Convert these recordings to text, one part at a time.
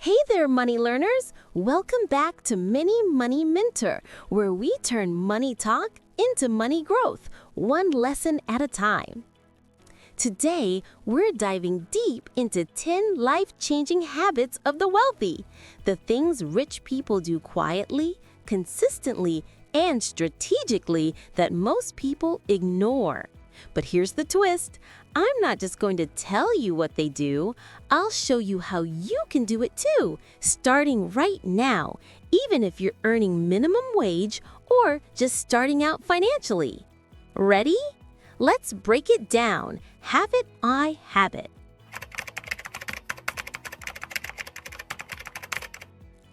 Hey there, money learners! Welcome back to Mini Money Mentor, where we turn money talk into money growth, one lesson at a time. Today, we're diving deep into 10 life-changing habits of the wealthy, the things rich people do quietly, consistently, and strategically that most people ignore. But here's the twist. I'm not just going to tell you what they do. I'll show you how you can do it too, starting right now, even if you're earning minimum wage or just starting out financially. Ready? Let's break it down, habit by habit.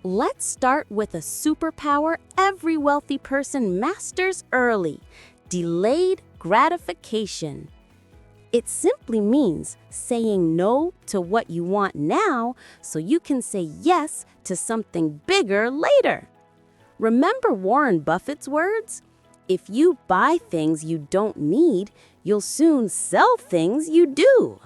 Let's start with a superpower every wealthy person masters early: delayed gratification. It simply means saying no to what you want now so you can say yes to something bigger later. Remember Warren Buffett's words? If you buy things you don't need, you'll soon sell things you do.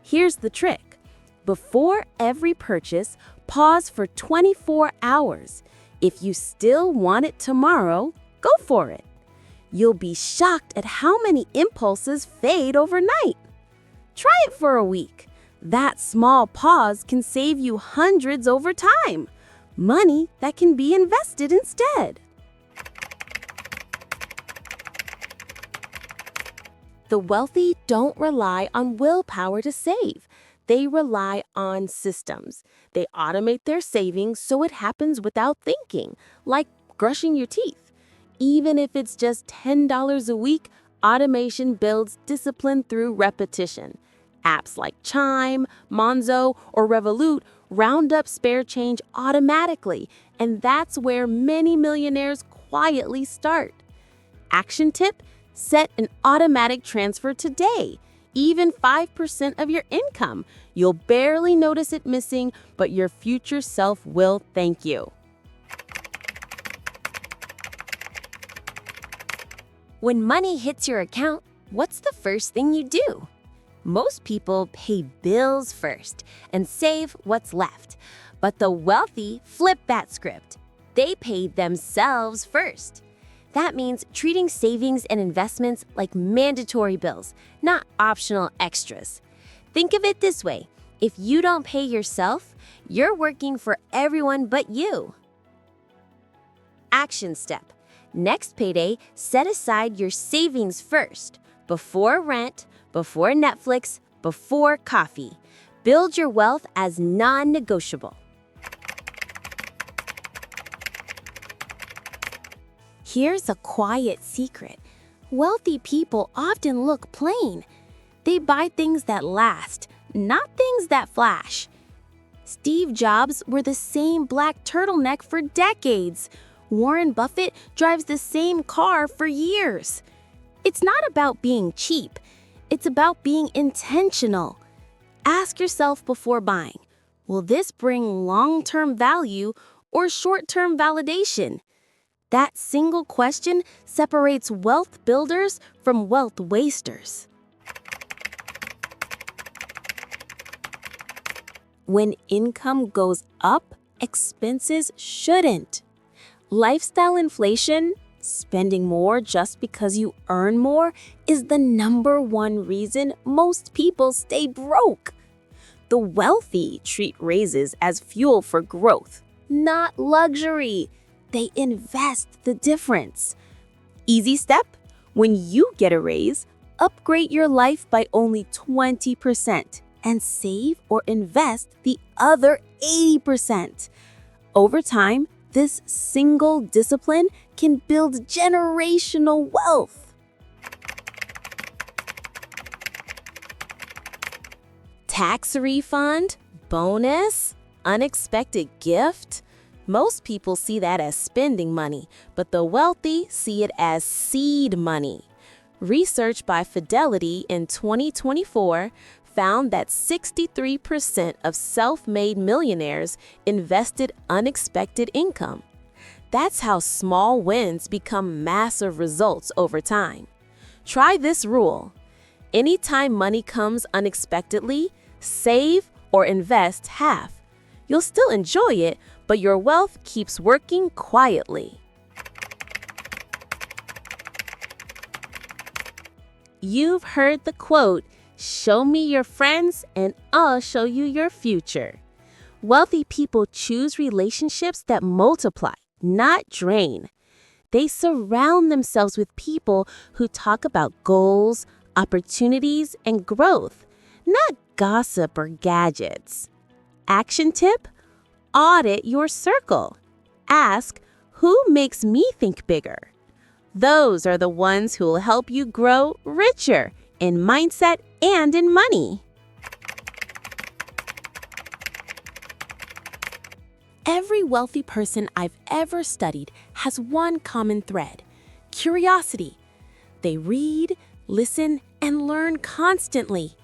Here's the trick. Before every purchase, pause for 24 hours. If you still want it tomorrow, go for it. You'll be shocked at how many impulses fade overnight. Try it for a week. That small pause can save you hundreds over time. Money that can be invested instead. The wealthy don't rely on willpower to save. They rely on systems. They automate their savings so it happens without thinking, like brushing your teeth. Even if it's just $10 a week, automation builds discipline through repetition. Apps like Chime, Monzo, or Revolut round up spare change automatically, and that's where many millionaires quietly start. Action tip: set an automatic transfer today, even 5% of your income. You'll barely notice it missing, but your future self will thank you. When money hits your account, what's the first thing you do? Most people pay bills first and save what's left. But the wealthy flip that script. They pay themselves first. That means treating savings and investments like mandatory bills, not optional extras. Think of it this way. If you don't pay yourself, you're working for everyone but you. Action step. Next payday, set aside your savings first, before rent, before Netflix, before coffee. Build your wealth as non-negotiable. Here's a quiet secret. Wealthy people often look plain. They buy things that last, not things that flash. Steve Jobs wore the same black turtleneck for decades. Warren Buffett drives the same car for years. It's not about being cheap. It's about being intentional. Ask yourself before buying, will this bring long-term value or short-term validation? That single question separates wealth builders from wealth wasters. When income goes up, expenses shouldn't. Lifestyle inflation, spending more just because you earn more, is the #1 reason most people stay broke. The wealthy treat raises as fuel for growth, not luxury. They invest the difference. Easy step: when you get a raise, upgrade your life by only 20% and save or invest the other 80%. Over time, this single discipline can build generational wealth. Tax refund, bonus, unexpected gift. Most people see that as spending money, but the wealthy see it as seed money. Research by Fidelity in 2024 found that 63% of self-made millionaires invested unexpected income. That's how small wins become massive results over time. Try this rule. Anytime money comes unexpectedly, save or invest half. You'll still enjoy it, but your wealth keeps working quietly. You've heard the quote, "Show me your friends and I'll show you your future." Wealthy people choose relationships that multiply, not drain. They surround themselves with people who talk about goals, opportunities, and growth, not gossip or gadgets. Action tip: audit your circle. Ask, who makes me think bigger? Those are the ones who will help you grow richer in mindset and in money. Every wealthy person I've ever studied has one common thread: curiosity. They read, listen, and learn constantly.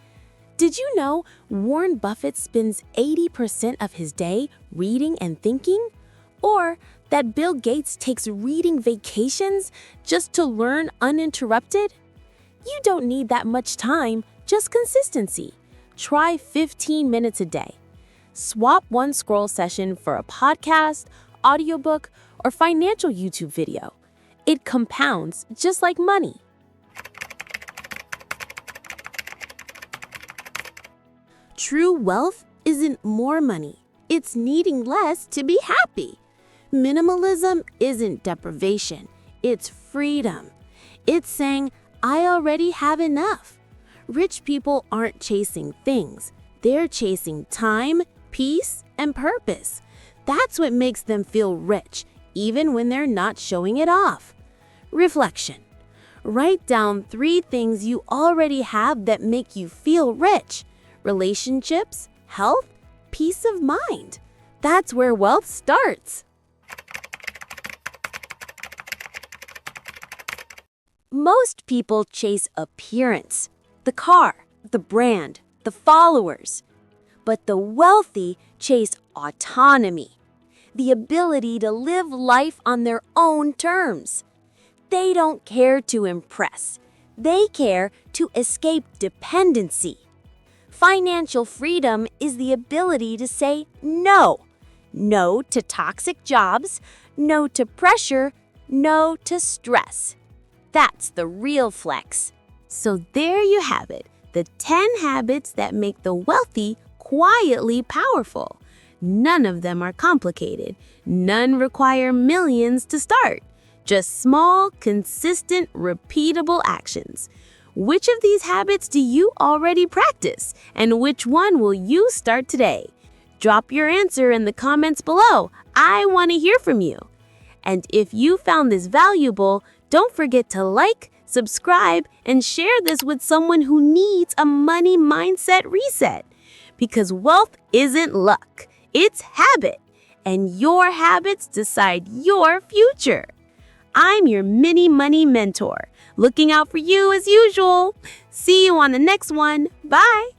Did you know Warren Buffett spends 80% of his day reading and thinking? Or that Bill Gates takes reading vacations just to learn uninterrupted? You don't need that much time, just consistency. Try 15 minutes a day. Swap one scroll session for a podcast, audiobook, or financial YouTube video. It compounds just like money. True wealth isn't more money. It's needing less to be happy. Minimalism isn't deprivation. It's freedom. It's saying, I already have enough. Rich people aren't chasing things. They're chasing time, peace, and purpose. That's what makes them feel rich, even when they're not showing it off. Reflection. Write down 3 things you already have that make you feel rich. Relationships, health, peace of mind. That's where wealth starts. Most people chase appearance, the car, the brand, the followers. But the wealthy chase autonomy, the ability to live life on their own terms. They don't care to impress. They care to escape dependency. Financial freedom is the ability to say no. No to toxic jobs, no to pressure, no to stress. That's the real flex. So there you have it, the 10 habits that make the wealthy quietly powerful. None of them are complicated. None require millions to start. Just small, consistent, repeatable actions. Which of these habits do you already practice? And which one will you start today? Drop your answer in the comments below. I want to hear from you. And if you found this valuable, don't forget to like, subscribe, and share this with someone who needs a money mindset reset. Because wealth isn't luck, it's habit. And your habits decide your future. I'm your mini money mentor, looking out for you as usual. See you on the next one. Bye.